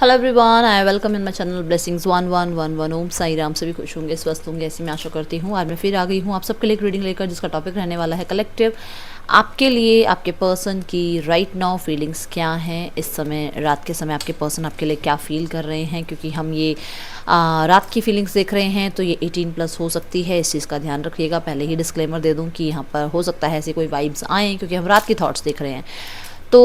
Hello everyone, I welcome in my channel blessings 1111। ओम साई राम। सभी खुश होंगे, स्वस्थ होंगे, ऐसी मैं आशा करती हूँ। आज मैं फिर आ गई हूँ आप सबके लिए एक रीडिंग लेकर, जिसका टॉपिक रहने वाला है कलेक्टिव। आपके लिए आपके पर्सन की राइट नाउ फीलिंग्स क्या हैं इस समय, रात के समय आपके पर्सन आपके लिए क्या फील कर रहे हैं। क्योंकि हम ये रात की फीलिंग्स देख रहे हैं तो ये 18+ हो सकती है, इस चीज़ का ध्यान रखिएगा। पहले ही डिस्क्लेमर दे दूँ कि यहाँ पर हो सकता है ऐसी कोई वाइब्स आएँ, क्योंकि हम रात की थॉट्स देख रहे हैं। तो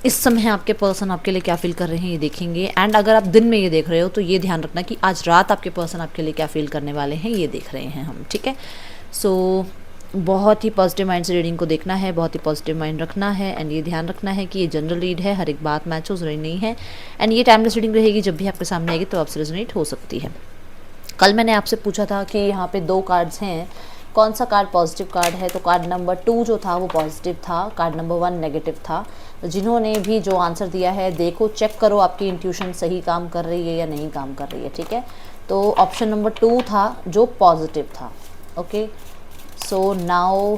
इस समय आपके पर्सन आपके लिए क्या फील कर रहे हैं ये देखेंगे। एंड अगर आप दिन में ये देख रहे हो तो ये ध्यान रखना कि आज रात आपके पर्सन आपके लिए क्या फील करने वाले हैं, ये देख रहे हैं हम, ठीक है। सो बहुत ही पॉजिटिव माइंड से रीडिंग को देखना है, बहुत ही पॉजिटिव माइंड रखना है। एंड ये ध्यान रखना है कि ये जनरल रीड है, हर एक बात मैच हो जरूरी नहीं है। एंड ये टाइमलेस रीडिंग रहेगी, जब भी आपके सामने आएगी तो आपसे रेजोनेट हो सकती है। कल मैंने आपसे पूछा था कि यहाँ पे 2 कार्ड्स हैं, कौन सा कार्ड पॉजिटिव कार्ड है। तो कार्ड नंबर 2 जो था वो पॉजिटिव था, कार्ड नंबर 1 नेगेटिव था। तो जिन्होंने भी जो आंसर दिया है, देखो चेक करो आपकी इंट्यूशन सही काम कर रही है या नहीं काम कर रही है, ठीक है। तो ऑप्शन नंबर 2 था जो पॉजिटिव था। Okay, so now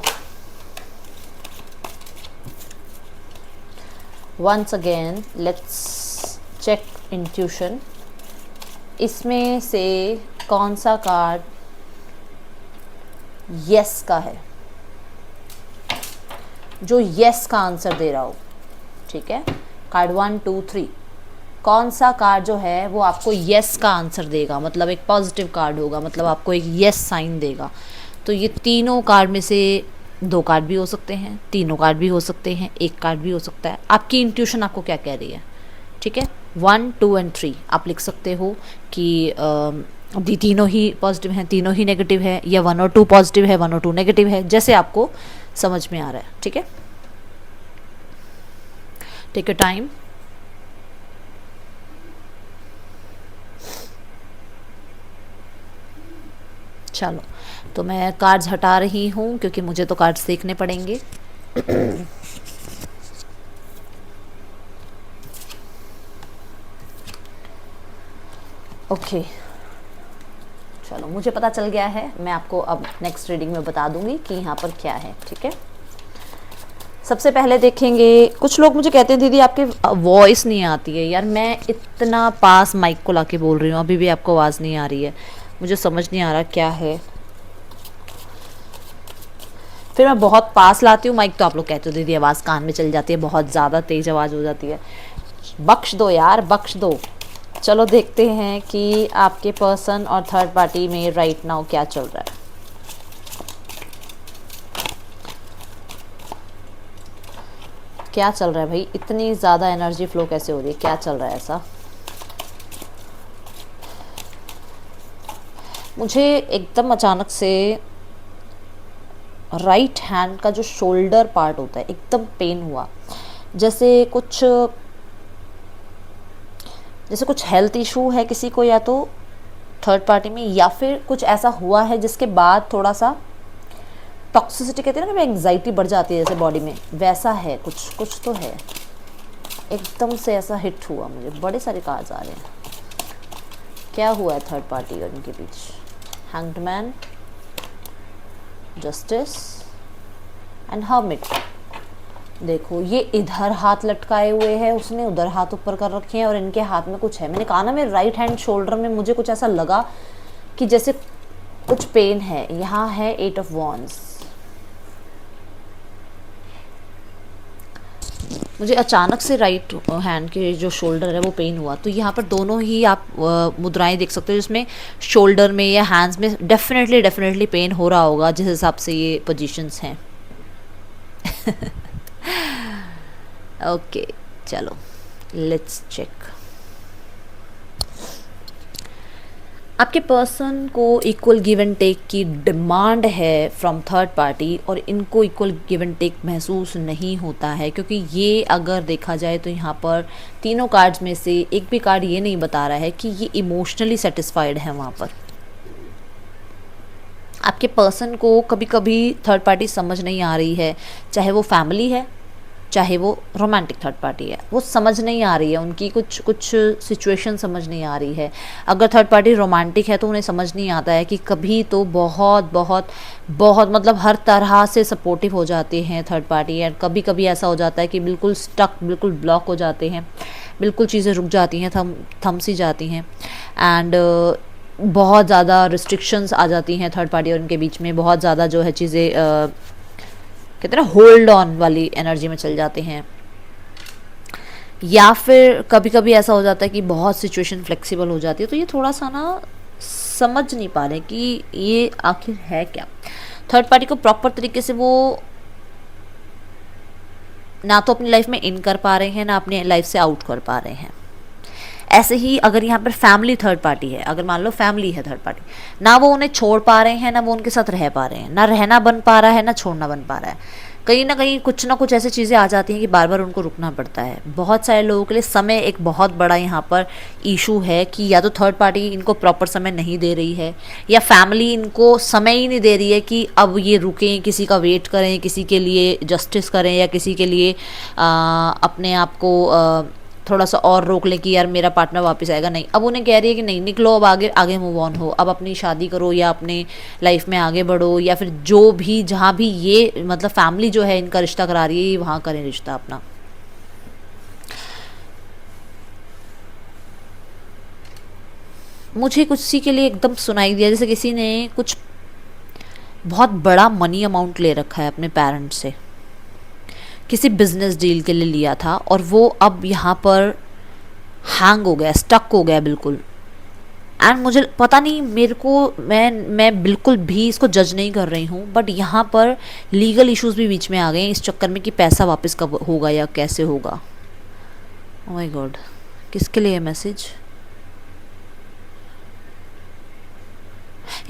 once again let's check intuition. इसमें से कौन सा कार्ड यस का है, जो यस का आंसर दे रहा हो, ठीक है। कार्ड 1 2 3, कौन सा कार्ड जो है वो आपको यस का आंसर देगा, मतलब एक पॉजिटिव कार्ड होगा, मतलब आपको एक यस साइन देगा। तो ये तीनों कार्ड में से 2 कार्ड भी हो सकते हैं, तीनों कार्ड भी हो सकते हैं, एक कार्ड भी हो सकता है। आपकी इंट्यूशन आपको क्या कह रही है, ठीक है। 1 2 एंड 3 आप लिख सकते हो कि तीनों ही पॉजिटिव हैं, तीनों ही नेगेटिव है, या 1 और 2 पॉजिटिव है, 1 और 2 नेगेटिव है, जैसे आपको समझ में आ रहा है, ठीक है। Take your time. चलो, तो मैं कार्ड्स हटा रही हूँ क्योंकि मुझे तो कार्ड्स देखने पड़ेंगे। ओके, चलो, मुझे पता चल गया है। मैं आपको अब नेक्स्ट रीडिंग में बता दूंगी कि यहाँ पर क्या है, ठीक है। सबसे पहले देखेंगे, कुछ लोग मुझे कहते हैं दीदी आपकी वॉइस नहीं आती है। यार मैं इतना पास माइक को लाके बोल रही हूँ, अभी भी आपको आवाज़ नहीं आ रही है। मुझे समझ नहीं आ रहा क्या है। फिर मैं बहुत पास लाती हूँ माइक तो आप लोग कहते हो दीदी आवाज़ कान में चली जाती है, बहुत ज़्यादा तेज़ आवाज़ हो जाती है। बख्श दो यार, बख्श दो। चलो देखते हैं कि आपके पर्सन और थर्ड पार्टी में राइट नाउ क्या चल रहा है। क्या चल रहा है भाई, इतनी ज़्यादा एनर्जी फ्लो कैसे हो रही है, क्या चल रहा है ऐसा। मुझे एकदम अचानक से राइट हैंड का जो शोल्डर पार्ट होता है एकदम पेन हुआ, जैसे कुछ हेल्थ इशू है किसी को, या तो थर्ड पार्टी में, या फिर कुछ ऐसा हुआ है जिसके बाद थोड़ा सा टॉक्सिसिटी कहते हैं ना, एंग्जाइटी बढ़ जाती है जैसे बॉडी में, वैसा है कुछ तो है। एकदम से ऐसा हिट हुआ मुझे। बड़े सारे कार्ड्स आ रहे हैं, क्या हुआ है थर्ड पार्टी और इनके बीच। Hanged man, justice and hermit. देखो ये इधर हाथ लटकाए हुए हैं, उसने उधर हाथ ऊपर कर रखे हैं, और इनके हाथ में कुछ है। मैंने कहा ना, मेरे राइट हैंड शोल्डर में मुझे कुछ ऐसा लगा कि जैसे कुछ पेन है। यहाँ है 8 ऑफ वॉन्ड्स। मुझे अचानक से राइट हैंड के जो शोल्डर है वो पेन हुआ। तो यहाँ पर दोनों ही आप मुद्राएं देख सकते हो, जिसमें शोल्डर में या हैंड्स में डेफिनेटली पेन हो रहा होगा, जिस हिसाब से ये पोजीशंस हैं। ओके, चलो लेट्स चेक। आपके पर्सन को इक्वल गिव एंड टेक की डिमांड है फ्रॉम थर्ड पार्टी, और इनको इक्वल गिव एंड टेक महसूस नहीं होता है, क्योंकि ये अगर देखा जाए तो यहाँ पर तीनों कार्ड्स में से एक भी कार्ड ये नहीं बता रहा है कि ये इमोशनली सेटिस्फाइड है। वहाँ पर आपके पर्सन को कभी कभी थर्ड पार्टी समझ नहीं आ रही है, चाहे वो फैमिली है, चाहे वो रोमांटिक थर्ड पार्टी है, वो समझ नहीं आ रही है, उनकी कुछ कुछ सिचुएशन समझ नहीं आ रही है। अगर थर्ड पार्टी रोमांटिक है तो उन्हें समझ नहीं आता है कि कभी तो बहुत बहुत बहुत मतलब हर तरह से सपोर्टिव हो जाते हैं थर्ड पार्टी, एंड कभी कभी ऐसा हो जाता है कि बिल्कुल स्टक, बिल्कुल ब्लॉक हो जाते हैं, बिल्कुल चीज़ें रुक जाती हैं, थम सी जाती हैं, एंड बहुत ज़्यादा रिस्ट्रिक्शंस आ जाती हैं थर्ड पार्टी और उनके बीच में। बहुत ज़्यादा जो है चीज़ें कहते हैं ना होल्ड ऑन वाली एनर्जी में चल जाते हैं। या फिर कभी कभी ऐसा हो जाता है कि बहुत सिचुएशन फ्लेक्सिबल हो जाती है, तो ये थोड़ा सा ना समझ नहीं पा रहे कि ये आखिर है क्या। थर्ड पार्टी को प्रॉपर तरीके से वो ना तो अपनी लाइफ में इन कर पा रहे हैं, ना अपनी लाइफ से आउट कर पा रहे हैं। ऐसे ही अगर यहाँ पर फैमिली थर्ड पार्टी है, अगर मान लो फैमिली है थर्ड पार्टी, ना वो उन्हें छोड़ पा रहे हैं, ना वो उनके साथ रह पा रहे हैं, ना रहना बन पा रहा है, ना छोड़ना बन पा रहा है। कहीं ना कहीं कुछ ना कुछ ऐसी चीज़ें आ जाती हैं कि बार बार उनको रुकना पड़ता है। बहुत सारे लोगों के लिए समय एक बहुत बड़ा यहाँ पर इशू है कि या तो थर्ड पार्टी इनको प्रॉपर समय नहीं दे रही है, या फैमिली इनको समय ही नहीं दे रही है कि अब ये रुकें, किसी का वेट करें, किसी के लिए जस्टिस करें, या किसी के लिए अपने आप को थोड़ा सा और रोक ले कि यार मेरा पार्टनर वापस आएगा। नहीं, अब उन्हें कह रही है कि नहीं, निकलो, अब आगे आगे मूव ऑन हो, अब अपनी शादी करो या अपने लाइफ में आगे बढ़ो, या फिर जो भी जहाँ भी ये मतलब फैमिली जो है इनका रिश्ता करा रही है वहाँ करें रिश्ता अपना। मुझे किसी के लिए एकदम सुनाई दिया जैसे किसी ने कुछ बहुत बड़ा मनी अमाउंट ले रखा है अपने पेरेंट्स से, किसी बिजनेस डील के लिए लिया था, और वो अब यहाँ पर हैंग हो गया, स्टक हो गया बिल्कुल। एंड मुझे पता नहीं, मेरे को मैं बिल्कुल भी इसको जज नहीं कर रही हूँ, बट यहाँ पर लीगल इश्यूज भी बीच में आ गए हैं इस चक्कर में कि पैसा वापस कब होगा या कैसे होगा। ओह माय गॉड, किसके लिए मैसेज?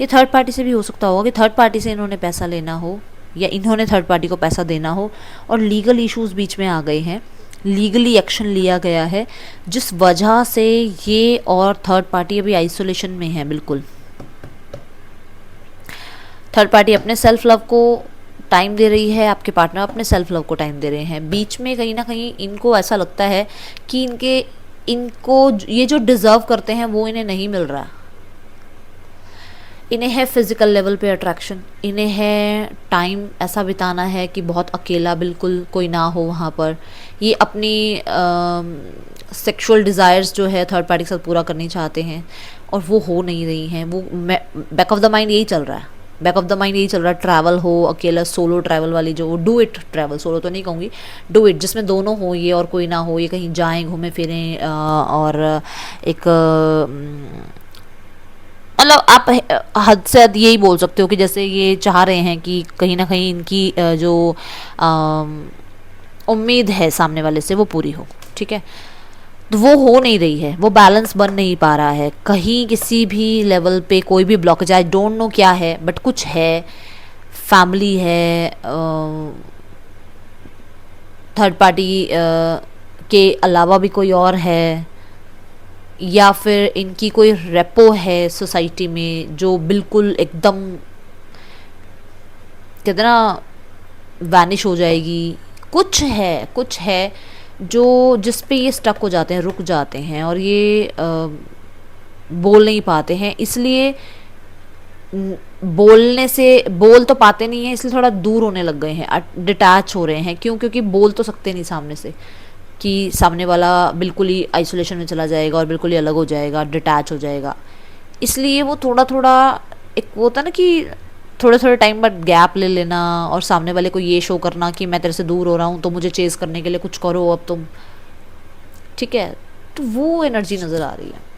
ये थर्ड पार्टी से भी हो सकता होगा कि थर्ड पार्टी से इन्होंने पैसा लेना हो या इन्होंने थर्ड पार्टी को पैसा देना हो, और लीगल इश्यूज बीच में आ गए हैं, लीगली एक्शन लिया गया है, जिस वजह से ये और थर्ड पार्टी अभी आइसोलेशन में है बिल्कुल। थर्ड पार्टी अपने सेल्फ लव को टाइम दे रही है, आपके पार्टनर अपने सेल्फ लव को टाइम दे रहे हैं। बीच में कहीं ना कहीं इनको ऐसा लगता है कि इनको ये जो डिज़र्व करते हैं वो इन्हें नहीं मिल रहा। इन्हें है फिज़िकल लेवल पे अट्रैक्शन, इन्हें है टाइम ऐसा बिताना है कि बहुत अकेला, बिल्कुल कोई ना हो वहाँ पर। ये अपनी सेक्सुअल डिज़ायर्स जो है थर्ड पार्टी के साथ पूरा करनी चाहते हैं, और वो हो नहीं रही हैं। वो बैक ऑफ द माइंड यही चल रहा है, बैक ऑफ द माइंड यही चल रहा है, ट्रैवल हो, अकेला सोलो ट्रैवल वाली जो डू इट ट्रैवल, सोलो तो नहीं कहूँगी, डू इट, जिसमें दोनों हो ये और कोई ना हो, ये कहीं जाएँ घूमें फिरें, और एक मतलब आप हद से हद यही बोल सकते हो कि जैसे ये चाह रहे हैं कि कहीं ना कहीं इनकी जो उम्मीद है सामने वाले से वो पूरी हो, ठीक है। तो वो हो नहीं रही है, वो बैलेंस बन नहीं पा रहा है, कहीं किसी भी लेवल पे कोई भी ब्लॉकेज, आई डोंट नो क्या है, बट कुछ है। फैमिली है, थर्ड पार्टी के अलावा भी कोई और है, या फिर इनकी कोई रेपो है सोसाइटी में जो बिल्कुल एकदम कहते ना वैनिश हो जाएगी। कुछ है जो जिस पे ये स्टक हो जाते हैं, रुक जाते हैं, और ये बोल नहीं पाते हैं, इसलिए बोल तो पाते नहीं हैं, इसलिए थोड़ा दूर होने लग गए हैं, डिटैच हो रहे हैं। क्यों? क्योंकि बोल तो सकते नहीं सामने से, कि सामने वाला बिल्कुल ही आइसोलेशन में चला जाएगा और बिल्कुल ही अलग हो जाएगा, डिटैच हो जाएगा। इसलिए वो थोड़ा थोड़ा एक वो होता ना कि थोड़े थोड़े टाइम बाद गैप ले लेना, और सामने वाले को ये शो करना कि मैं तेरे से दूर हो रहा हूँ तो मुझे चेज़ करने के लिए कुछ करो अब तुम, ठीक है। तो वो एनर्जी नज़र आ रही है।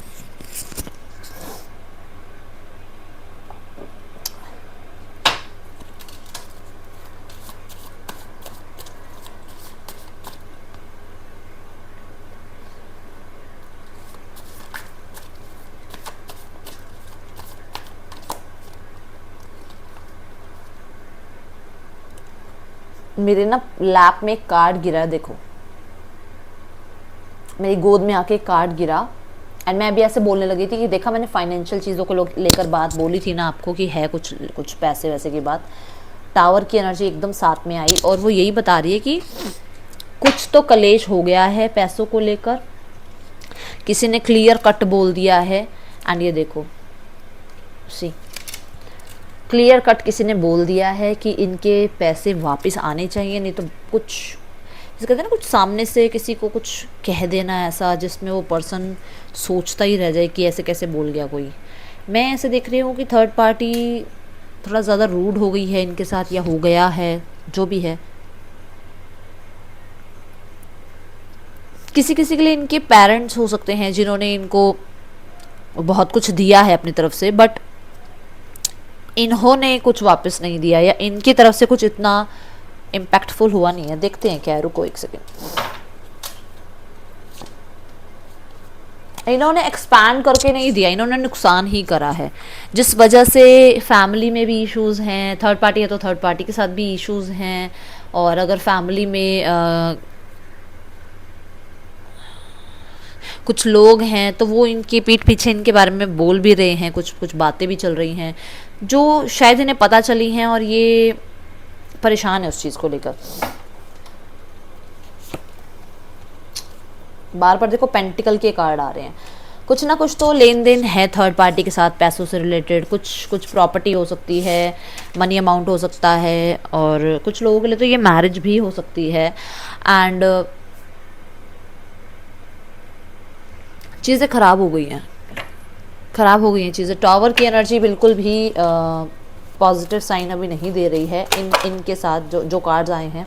मेरे ना लैप में एक कार्ड गिरा, देखो मेरी गोद में आके एक कार्ड गिरा, एंड मैं अभी ऐसे बोलने लगी थी कि देखा मैंने फाइनेंशियल चीज़ों को लेकर बात बोली थी ना आपको कि है कुछ पैसे वैसे की बात। टावर की एनर्जी एकदम साथ में आई, और वो यही बता रही है कि कुछ तो कलेश हो गया है पैसों को लेकर, किसी ने क्लियर कट बोल दिया है। एंड ये देखो, सी क्लियर कट किसी ने बोल दिया है कि इनके पैसे वापस आने चाहिए, नहीं तो कुछ जैसे कहते हैं ना, कुछ सामने से किसी को कुछ कह देना ऐसा जिसमें वो पर्सन सोचता ही रह जाए कि ऐसे कैसे बोल गया कोई। मैं ऐसे देख रही हूँ कि थर्ड पार्टी थोड़ा ज़्यादा रूड हो गई है इनके साथ, या हो गया है, जो भी है। किसी किसी के लिए इनके पेरेंट्स हो सकते हैं जिन्होंने इनको बहुत कुछ दिया है अपनी तरफ से, बट इन्होंने कुछ वापस नहीं दिया, या इनकी तरफ से कुछ इतना इम्पैक्टफुल हुआ नहीं है। देखते हैं क्या है, रुको एक सेकेंड। इन्होंने एक्सपैंड करके नहीं दिया, इन्होंने नुकसान ही करा है, जिस वजह से फैमिली में भी इश्यूज हैं। थर्ड पार्टी है तो थर्ड पार्टी के साथ भी इश्यूज हैं, और अगर फैमिली में कुछ लोग हैं तो वो इनके पीठ पीछे इनके बारे में बोल भी रहे हैं, कुछ कुछ बातें भी चल रही हैं जो शायद इन्हें पता चली हैं, और ये परेशान है उस चीज़ को लेकर। बार बार देखो पेंटिकल के कार्ड आ रहे हैं, कुछ ना कुछ तो लेन देन है थर्ड पार्टी के साथ पैसों से रिलेटेड। कुछ प्रॉपर्टी हो सकती है, मनी अमाउंट हो सकता है, और कुछ लोगों के लिए तो ये मैरिज भी हो सकती है। एंड चीज़ें ख़राब हो गई हैं, ख़राब हो गई हैं चीज़ें। टॉवर की एनर्जी बिल्कुल भी पॉजिटिव साइन अभी नहीं दे रही है इनके साथ जो कार्ड्स आए हैं।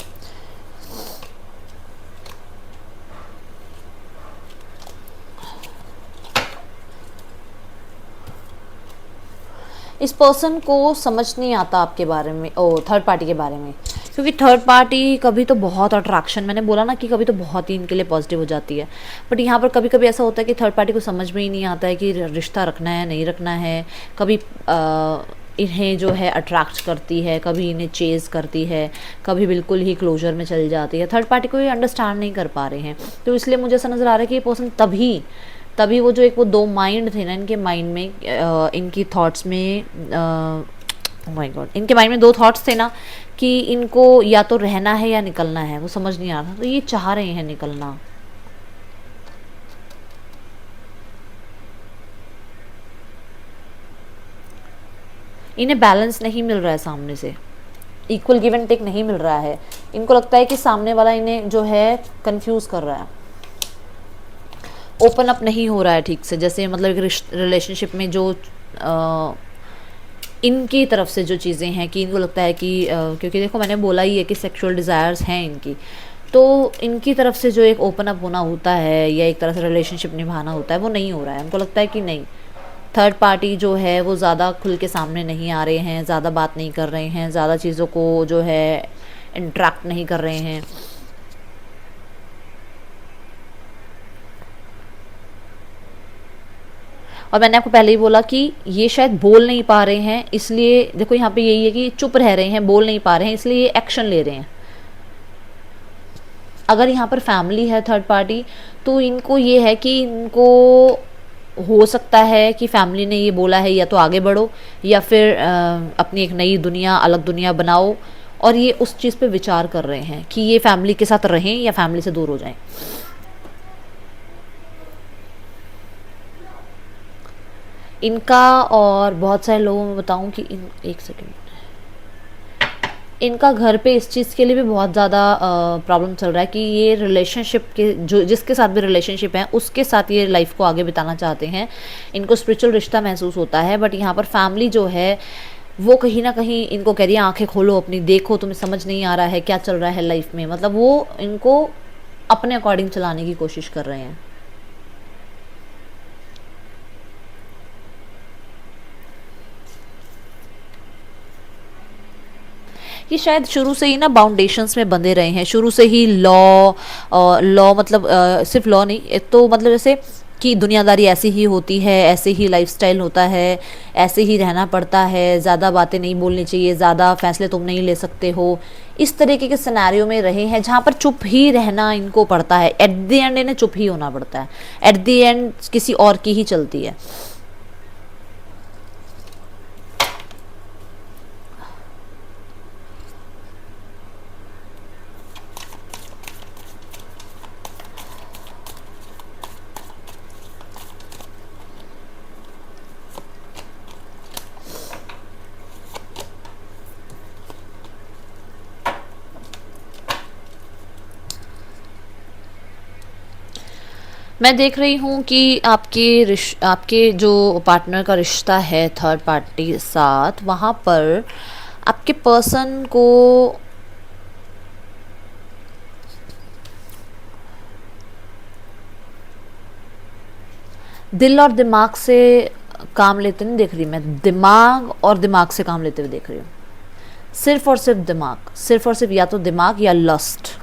इस पर्सन को समझ नहीं आता आपके बारे में, थर्ड पार्टी के बारे में, क्योंकि थर्ड पार्टी कभी तो बहुत अट्रैक्शन, मैंने बोला ना कि कभी तो बहुत ही इनके लिए पॉजिटिव हो जाती है, बट यहाँ पर कभी कभी ऐसा होता है कि थर्ड पार्टी को समझ में ही नहीं आता है कि रिश्ता रखना है नहीं रखना है। कभी इन्हें जो है अट्रैक्ट करती है, कभी इन्हें चेज़ करती है, कभी बिल्कुल ही क्लोजर में चली जाती है। थर्ड पार्टी को ये अंडरस्टैंड नहीं कर पा रहे हैं, तो इसलिए मुझे ऐसा नज़र आ रहा है कि ये पर्सन तभी वो जो एक वो दो माइंड थे ना इनके माइंड में, इनकी थॉट्स में, माय गॉड, इनके माइंड में दो थॉट्स थे ना कि इनको या तो रहना है या निकलना है, वो समझ नहीं आ रहा, तो ये चाह रहे हैं निकलना। इन्हें बैलेंस नहीं मिल रहा है सामने से, इक्वल गिव एंड टेक नहीं मिल रहा है। इनको लगता है कि सामने वाला इन्हें जो है कंफ्यूज कर रहा है, ओपन अप नहीं हो रहा है ठीक से। जैसे मतलब एक रिलेशनशिप में जो इनकी तरफ से जो चीज़ें हैं कि इनको लगता है कि क्योंकि देखो मैंने बोला ही है कि सेक्सुअल डिज़ायर्स हैं इनकी, तो इनकी तरफ से जो एक ओपन अप होना होता है या एक तरह से रिलेशनशिप निभाना होता है वो नहीं हो रहा है। उनको लगता है कि नहीं, थर्ड पार्टी जो है वो ज़्यादा खुल के सामने नहीं आ रहे हैं, ज़्यादा बात नहीं कर रहे हैं, ज़्यादा चीज़ों को जो है इंट्रैक्ट नहीं कर रहे हैं। और मैंने आपको पहले ही बोला कि ये शायद बोल नहीं पा रहे हैं, इसलिए देखो यहाँ पे यही है कि चुप रह रहे हैं, बोल नहीं पा रहे हैं, इसलिए ये एक्शन ले रहे हैं। अगर यहाँ पर फैमिली है थर्ड पार्टी, तो इनको ये है कि इनको हो सकता है कि फैमिली ने ये बोला है या तो आगे बढ़ो या फिर अपनी एक नई दुनिया, अलग दुनिया बनाओ, और ये उस चीज़ पे विचार कर रहे हैं कि ये फैमिली के साथ रहें या फैमिली से दूर हो जाएं। इनका और बहुत सारे लोगों में बताऊं कि एक सेकेंड, इनका घर पे इस चीज़ के लिए भी बहुत ज़्यादा प्रॉब्लम चल रहा है कि ये रिलेशनशिप के जो जिसके साथ भी रिलेशनशिप है उसके साथ ये लाइफ को आगे बिताना चाहते हैं। इनको स्पिरिचुअल रिश्ता महसूस होता है, बट यहाँ पर फैमिली जो है वो कहीं ना कहीं इनको कह रही है आंखें खोलो अपनी, देखो तुम्हें समझ नहीं आ रहा है क्या चल रहा है लाइफ में। मतलब वो इनको अपने अकॉर्डिंग चलाने की कोशिश कर रहे हैं। ये शायद शुरू से ही ना बाउंडेशंस में बंधे रहे हैं, शुरू से ही लॉ मतलब सिर्फ लॉ नहीं, एक तो मतलब जैसे कि दुनियादारी ऐसी ही होती है, ऐसे ही लाइफस्टाइल होता है, ऐसे ही रहना पड़ता है, ज़्यादा बातें नहीं बोलनी चाहिए, ज़्यादा फैसले तुम नहीं ले सकते हो। इस तरीके के सिनेरियो में रहे हैं जहाँ पर चुप ही रहना इनको पड़ता है। एट द एंड इन्हें चुप ही होना पड़ता है, एट द एंड किसी और की ही चलती है। मैं देख रही हूँ कि आपके जो पार्टनर का रिश्ता है थर्ड पार्टी के साथ, वहाँ पर आपके पर्सन को दिल और दिमाग से काम लेते नहीं देख रही मैं, दिमाग और दिमाग से काम लेते हुए देख रही हूँ। सिर्फ और सिर्फ दिमाग, सिर्फ और सिर्फ या तो दिमाग या लस्ट,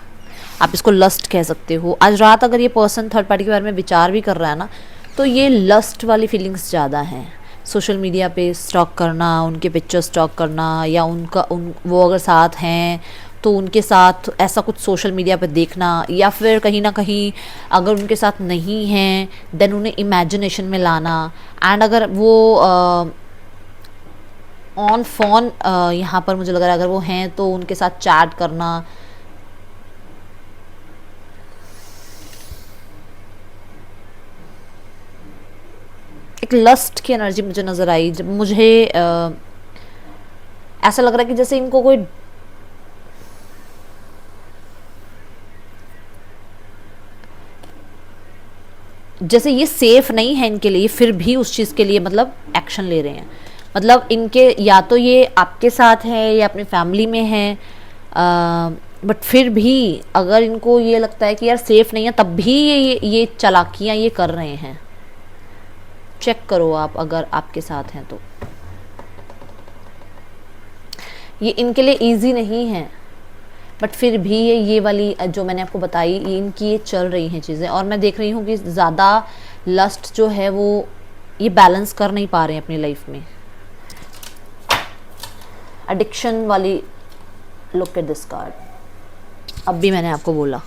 आप इसको लस्ट कह सकते हो। आज रात अगर ये पर्सन थर्ड पार्टी के बारे में विचार भी कर रहा है ना, तो ये लस्ट वाली फीलिंग्स ज़्यादा हैं। सोशल मीडिया पे स्टॉक करना, उनके पिक्चर स्टॉक करना, या वो अगर साथ हैं तो उनके साथ ऐसा कुछ सोशल मीडिया पे देखना, या फिर कहीं ना कहीं अगर उनके साथ नहीं हैं देन उन्हें इमेजिनेशन में लाना। एंड अगर वो ऑन फोन यहाँ पर मुझे लग रहा है अगर वो हैं तो उनके साथ चैट करना। एक लस्ट की एनर्जी मुझे नज़र आई, जब मुझे ऐसा लग रहा है कि जैसे इनको कोई जैसे ये सेफ नहीं है इनके लिए, फिर भी उस चीज़ के लिए मतलब एक्शन ले रहे हैं। मतलब इनके या तो ये आपके साथ है या अपनी फैमिली में है, बट फिर भी अगर इनको ये लगता है कि यार सेफ नहीं है, तब भी ये चालाकियाँ ये कर रहे हैं। चेक करो आप अगर आपके साथ हैं तो ये इनके लिए इजी नहीं है, बट फिर भी ये वाली जो मैंने आपको बताई ये इनकी ये चल रही हैं चीज़ें। और मैं देख रही हूँ कि ज़्यादा लस्ट जो है वो ये बैलेंस कर नहीं पा रहे हैं अपनी लाइफ में। एडिक्शन वाली, लुक एट दिस कार्ड। अब भी मैंने आपको बोला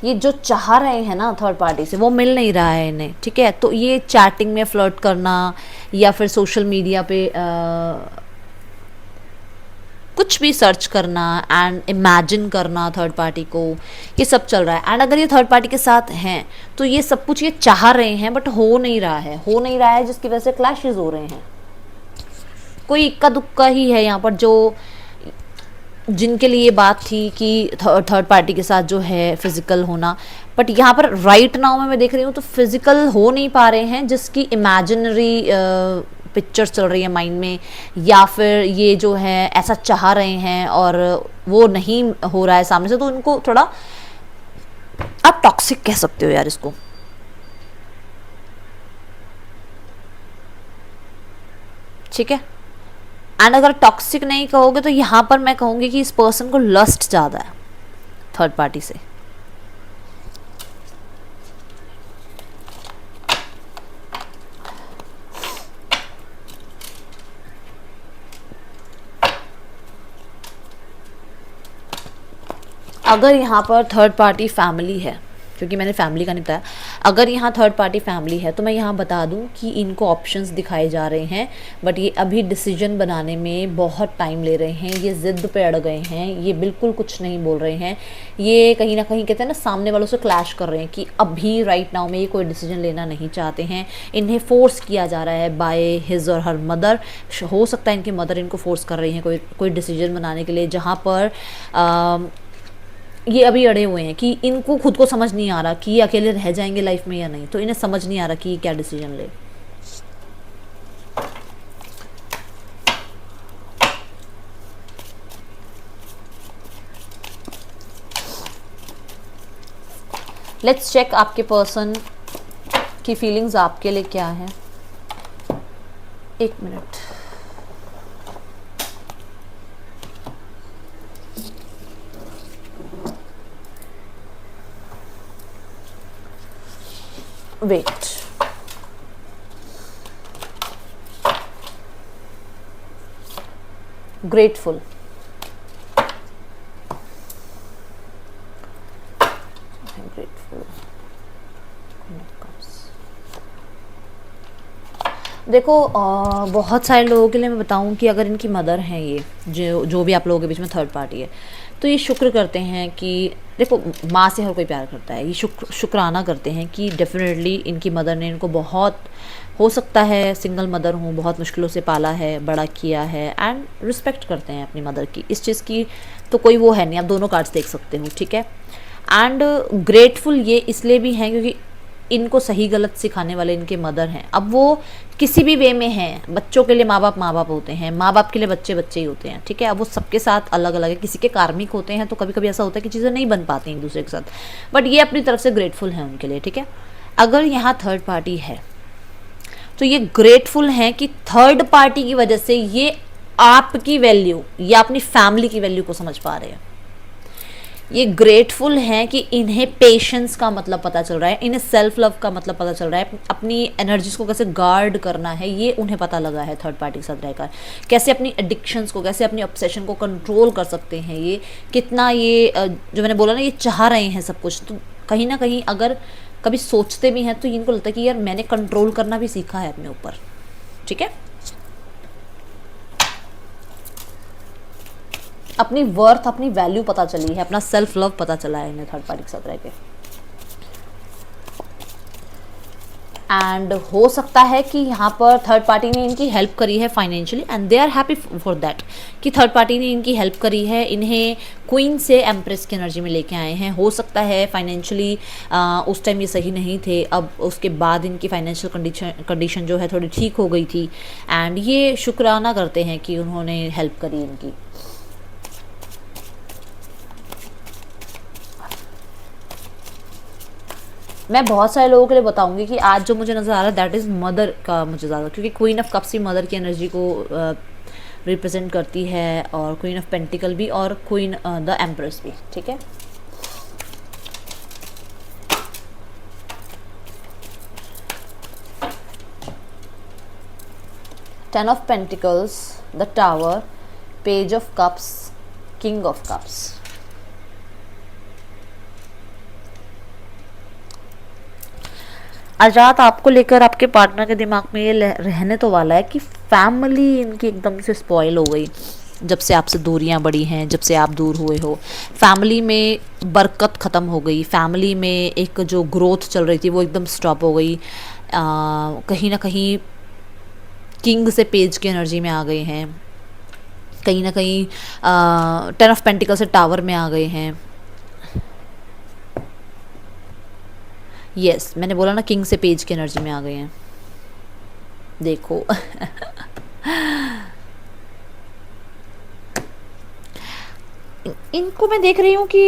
ये जो चाह रहे हैं ना थर्ड पार्टी से वो मिल नहीं रहा है इन्हें, ठीक है। तो ये चैटिंग में फ्लर्ट करना या फिर सोशल मीडिया पे कुछ भी सर्च करना एंड इमेजिन करना थर्ड पार्टी को, ये सब चल रहा है। एंड अगर ये थर्ड पार्टी के साथ हैं तो ये सब कुछ ये चाह रहे हैं बट हो नहीं रहा है जिसकी वजह से क्लैशेस हो रहे हैं। कोई इक्का दुक्का ही है यहाँ पर जो जिनके लिए बात थी कि थर्ड पार्टी के साथ जो है फिजिकल होना, बट यहाँ पर राइट नाउ में मैं देख रही हूँ तो फिजिकल हो नहीं पा रहे हैं, जिसकी इमेजिनरी पिक्चर्स चल रही है माइंड में, या फिर ये जो है ऐसा चाह रहे हैं और वो नहीं हो रहा है सामने से, तो उनको थोड़ा आप टॉक्सिक कह सकते हो यार इसको। ठीक है। एंड अगर टॉक्सिक नहीं कहोगे तो यहाँ पर मैं कहूँगी कि इस पर्सन को लस्ट ज़्यादा है थर्ड पार्टी से। अगर यहाँ पर थर्ड पार्टी फैमिली है, क्योंकि मैंने फैमिली का नहीं बताया, अगर यहाँ थर्ड पार्टी फैमिली है तो मैं यहाँ बता दूँ कि इनको ऑप्शंस दिखाए जा रहे हैं, बट ये अभी डिसीजन बनाने में बहुत टाइम ले रहे हैं। ये ज़िद पे अड़ गए हैं, ये बिल्कुल कुछ नहीं बोल रहे हैं। ये कहीं ना कहीं कहते हैं ना सामने वालों से क्लैश कर रहे हैं कि अभी राइट नाउ में ये कोई डिसीजन लेना नहीं चाहते हैं। इन्हें फोर्स किया जा रहा है बाय हिज और हर मदर। हो सकता है इनकी मदर इनको फोर्स कर रही हैं कोई डिसीजन बनाने के लिए, जहाँ पर ये अभी अड़े हुए हैं कि इनको खुद को समझ नहीं आ रहा कि ये अकेले रह जाएंगे लाइफ में या नहीं। तो इन्हें समझ नहीं आ रहा कि ये क्या डिसीजन ले। लेट्स चेक आपके पर्सन की फीलिंग्स आपके लिए क्या है। एक मिनट। वेट, ग्रेटफुल, देखो बहुत सारे लोगों के लिए मैं बताऊं कि अगर इनकी मदर हैं, ये जो भी आप लोगों के बीच में थर्ड पार्टी है, तो ये शुक्र करते हैं कि देखो माँ से हर कोई प्यार करता है। ये शुक्राना करते हैं कि डेफिनेटली इनकी मदर ने इनको बहुत, हो सकता है सिंगल मदर हूँ, बहुत मुश्किलों से पाला है, बड़ा किया है, एंड रिस्पेक्ट करते हैं अपनी मदर की। इस चीज़ की तो कोई वो है नहीं, आप दोनों कार्ड्स देख सकते हो, ठीक है। एंड ग्रेटफुल ये इसलिए भी हैं क्योंकि इनको सही गलत सिखाने वाले इनके मदर हैं। अब वो किसी भी वे में हैं, बच्चों के लिए माँ बाप होते हैं, माँ बाप के लिए बच्चे बच्चे ही होते हैं, ठीक है। अब वो सबके साथ अलग अलग है, किसी के कार्मिक होते हैं तो कभी कभी ऐसा होता है कि चीज़ें नहीं बन पाती एक दूसरे के साथ, बट ये अपनी तरफ से ग्रेटफुल हैं उनके लिए, ठीक है। अगर यहाँ थर्ड पार्टी है तो ये ग्रेटफुल हैं कि थर्ड पार्टी की वजह से ये आपकी वैल्यू या अपनी फैमिली की वैल्यू को समझ पा रहे हैं। ये ग्रेटफुल हैं कि इन्हें पेशेंस का मतलब पता चल रहा है, इन्हें सेल्फ लव का मतलब पता चल रहा है, अपनी एनर्जीज को कैसे गार्ड करना है ये उन्हें पता लगा है थर्ड पार्टी के साथ रहकर। कैसे अपनी एडिक्शंस को, कैसे अपनी ऑब्सेशन को कंट्रोल कर सकते हैं, ये कितना ये जो मैंने बोला ना, ये चाह रहे हैं सब कुछ। तो कहीं ना कहीं अगर कभी सोचते भी हैं तो इनको लगता है कि यार मैंने कंट्रोल करना भी सीखा है अपने ऊपर, ठीक है। अपनी वर्थ, अपनी वैल्यू पता चली है, अपना सेल्फ लव पता चला है इन्हें थर्ड पार्टी के साथ रह के। एंड हो सकता है कि यहाँ पर थर्ड पार्टी ने इनकी हेल्प करी है financially and they are happy for that, कि थर्ड पार्टी ने इनकी हेल्प करी है, इन्हें क्वीन से एम्प्रेस की एनर्जी में लेके आए हैं। हो सकता है फाइनेंशियली उस टाइम ये सही नहीं थे, अब उसके बाद इनकी फाइनेंशियल कंडीशन जो है थोड़ी ठीक हो गई थी एंड ये शुक्राना करते हैं कि उन्होंने हेल्प करी इनकी। मैं बहुत सारे लोगों के लिए बताऊंगी कि आज जो मुझे नज़र आ रहा है दैट इज़ मदर का मुझे ज़्यादा, क्योंकि क्वीन ऑफ कप्स भी मदर की एनर्जी को रिप्रेजेंट करती है और क्वीन ऑफ पेंटिकल भी और क्वीन द एम्प्रेस भी, ठीक है। Ten of pentacles, the tower, page of cups, king of cups. आज रात आपको लेकर आपके पार्टनर के दिमाग में ये रहने तो वाला है कि फैमिली इनकी एकदम से स्पॉइल हो गई जब से आपसे दूरियां बढ़ी हैं, जब से आप दूर हुए हो। फैमिली में बरकत ख़त्म हो गई, फैमिली में एक जो ग्रोथ चल रही थी वो एकदम स्टॉप हो गई। कहीं ना कहीं किंग से पेज की एनर्जी में आ गए हैं, कहीं ना कहीं 10 ऑफ पेंटिकल से टावर में आ गए हैं। यस मैंने बोला ना किंग से पेज की एनर्जी में आ गए हैं, देखो। इनको मैं देख रही हूँ कि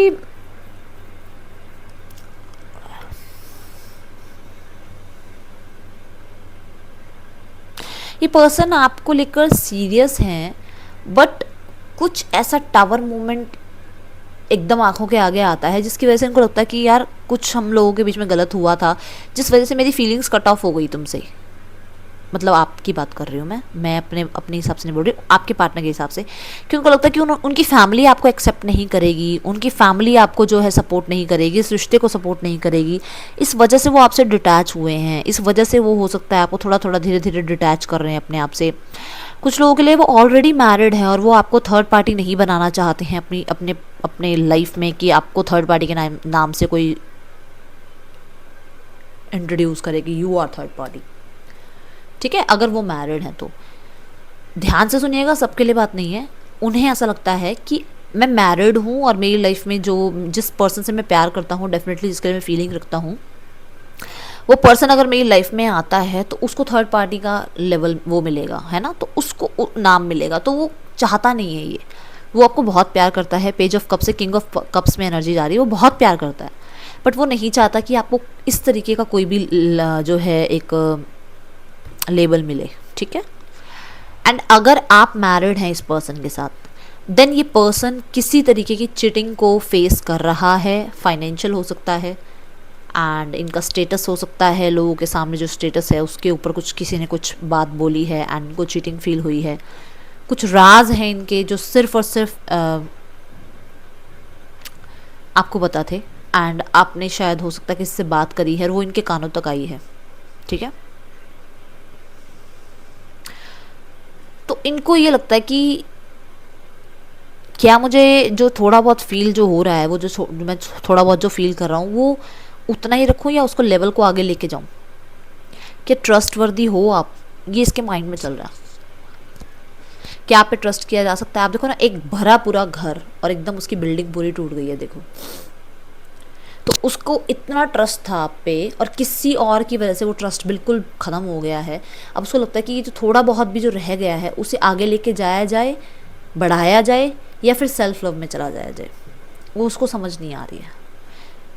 ये पर्सन आपको लेकर सीरियस हैं, बट कुछ ऐसा टावर मोमेंट एकदम आंखों के आगे आता है जिसकी वजह से इनको लगता है कि यार कुछ हम लोगों के बीच में गलत हुआ था, जिस वजह से मेरी फीलिंग्स कट ऑफ हो गई तुमसे। मतलब आपकी बात कर रही हूँ मैं अपने हिसाब से नहीं बोल रही हूँ, आपके पार्टनर के हिसाब से। क्योंकि उनको लगता है कि उनकी फैमिली आपको एक्सेप्ट नहीं करेगी, उनकी फैमिली आपको जो है सपोर्ट नहीं करेगी, इस रिश्ते को सपोर्ट नहीं करेगी। इस वजह से वो आपसे डिटैच हुए हैं, इस वजह से वो हो सकता है आपको थोड़ा थोड़ा धीरे धीरे डिटैच कर रहे हैं अपने आप से। कुछ लोगों के लिए वो ऑलरेडी मैरिड है और वो आपको थर्ड पार्टी नहीं बनाना चाहते हैं अपने लाइफ में, कि आपको थर्ड पार्टी के नाम से कोई इंट्रोड्यूस करेगी, यू आर थर्ड पार्टी, ठीक है। अगर वो मैरिड हैं तो ध्यान से सुनिएगा, सबके लिए बात नहीं है। उन्हें ऐसा लगता है कि मैं मैरिड हूँ और मेरी लाइफ में जिस पर्सन से मैं प्यार करता हूँ, डेफिनेटली जिसके लिए मैं फीलिंग रखता हूँ, वो पर्सन अगर मेरी लाइफ में आता है तो उसको थर्ड पार्टी का लेवल वो मिलेगा, है ना, तो उसको नाम मिलेगा। तो वो चाहता नहीं है ये, वो आपको बहुत प्यार करता है। पेज ऑफ कप से किंग ऑफ कप्स में एनर्जी जा रही है, वो बहुत प्यार करता है, बट वो नहीं चाहता कि आपको इस तरीके का कोई भी जो है एक लेबल मिले, ठीक है। एंड अगर आप मैरिड हैं इस पर्सन के साथ, देन ये पर्सन किसी तरीके की चीटिंग को फेस कर रहा है। फाइनेंशियल हो सकता है एंड इनका स्टेटस हो सकता है, लोगों के सामने जो स्टेटस है उसके ऊपर कुछ किसी ने कुछ बात बोली है एंड इनको चीटिंग फील हुई है। कुछ राज हैं इनके जो सिर्फ और सिर्फ आपको पता थे एंड आपने शायद हो सकता है किसी से बात करी है और वो इनके कानों तक आई है, ठीक है। तो इनको ये लगता है कि क्या मुझे जो थोड़ा बहुत फील जो हो रहा है, वो जो मैं थोड़ा बहुत जो फील कर रहा हूँ वो उतना ही रखूँ या उसको लेवल को आगे लेके जाऊँ, क्या ट्रस्ट वर्दी हो आप, ये इसके माइंड में चल रहा है। क्या आप पे ट्रस्ट किया जा सकता है? आप देखो ना, एक भरा पूरा घर और एकदम उसकी बिल्डिंग पूरी टूट गई है, देखो। तो उसको इतना ट्रस्ट था आप पे और किसी और की वजह से वो ट्रस्ट बिल्कुल ख़त्म हो गया है। अब उसको लगता है कि ये जो थोड़ा बहुत भी जो रह गया है उसे आगे लेके जाया जाए, बढ़ाया जाए, या फिर सेल्फ लव में चला जाया जाए। वो उसको समझ नहीं आ रही है।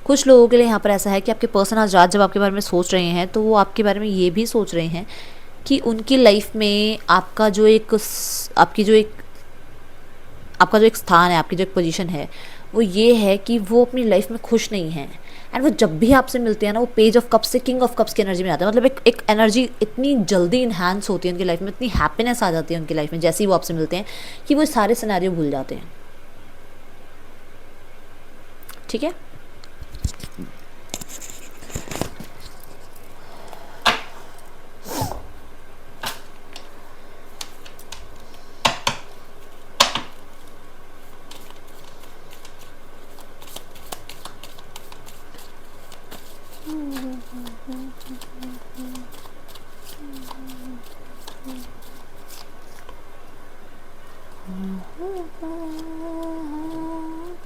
कुछ लोगों के लिए यहाँ पर ऐसा है कि आपके पर्सन आज रात जब आपके बारे में सोच रहे हैं तो वो आपके बारे में ये भी सोच रहे हैं कि उनकी लाइफ में आपका जो एक स्थान है, आपकी जो एक पोजीशन है, वो ये है कि वो अपनी लाइफ में खुश नहीं है। एंड वो जब भी आपसे मिलते हैं ना, वो पेज ऑफ कप्स से किंग ऑफ कप्स की एनर्जी में आते हैं। मतलब एक एनर्जी इतनी जल्दी इन्हांस होती है उनकी लाइफ में, इतनी हैप्पीनेस आ जाती है उनकी लाइफ में जैसे ही वो आपसे मिलते हैं कि वो सारे सिनेरियो भूल जाते हैं। ठीक है।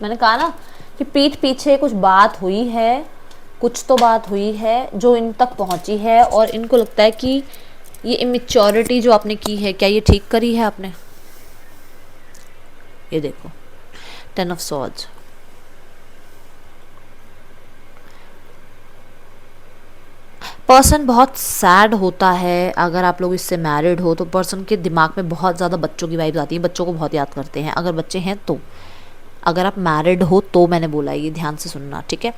मैंने कहा ना कि पीठ पीछे कुछ बात हुई है, कुछ तो बात हुई है जो इन तक पहुंची है और इनको लगता है कि ये इमेच्योरिटी जो आपने की है, क्या ये ठीक करी है आपने? ये देखो, 10 ऑफ सॉर्ड्स। पर्सन बहुत सैड होता है अगर आप लोग इससे मैरिड हो, तो पर्सन के दिमाग में बहुत ज़्यादा बच्चों की वाइब्स आती है, बच्चों को बहुत याद करते हैं अगर बच्चे हैं तो। अगर आप मैरिड हो तो मैंने बोला, ये ध्यान से सुनना, ठीक है।